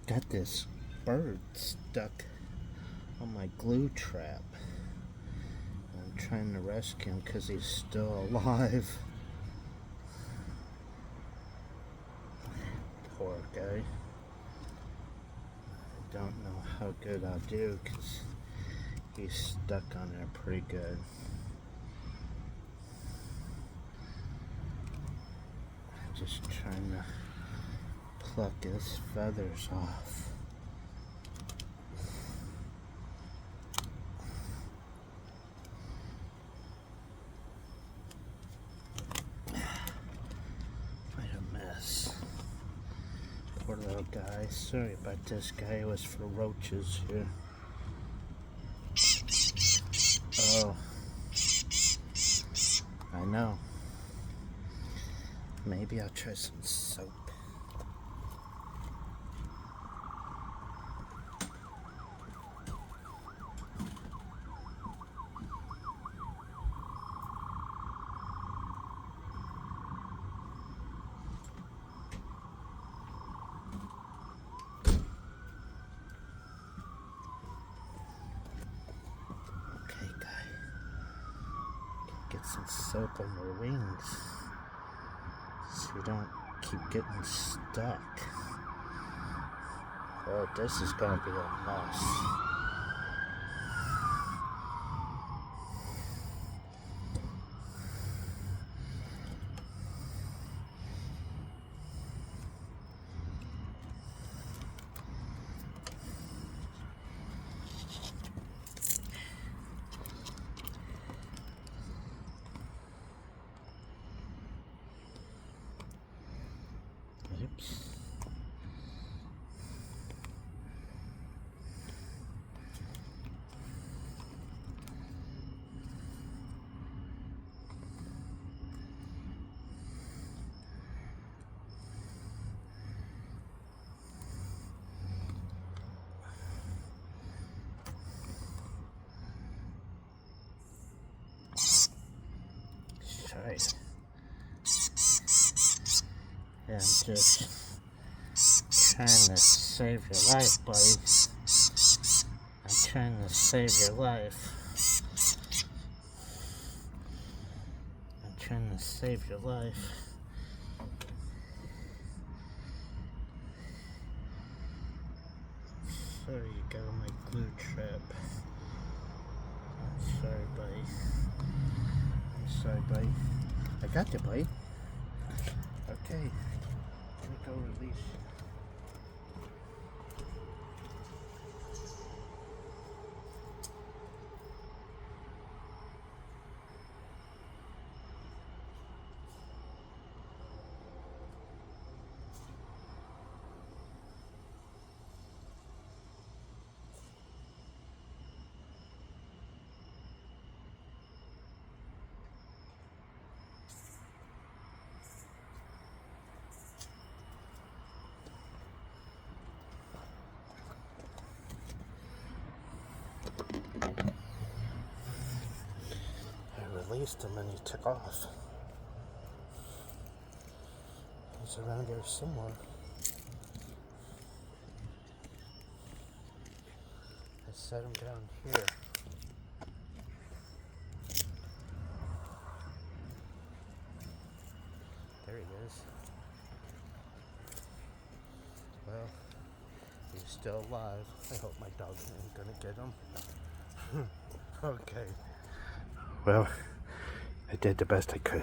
Got this bird stuck on my glue trap. I'm trying to rescue him because he's still alive. Poor guy. I don't know how good I'll do because he's stuck on there pretty good. I'm just trying to pluck his feathers off. What a mess. Poor little guy. Sorry about this guy. It was for roaches here. Oh. I know. Maybe I'll try some soap. Okay, guy. Get some soap on your wings so you don't keep getting stuck. Oh, this is gonna be a mess. Oops. Right. Yeah, I'm just trying to save your life, buddy. I'm trying to save your life. I'm trying to save your life. Sorry you got on my glue trap. I'm sorry, buddy. I'm sorry, buddy. I got you, buddy. Okay. Let me go release you. I released him and he took off. He's around here somewhere. I set him down here. There he is. Well, he's still alive. I hope my dog ain't gonna get him. Okay. Well, I did the best I could.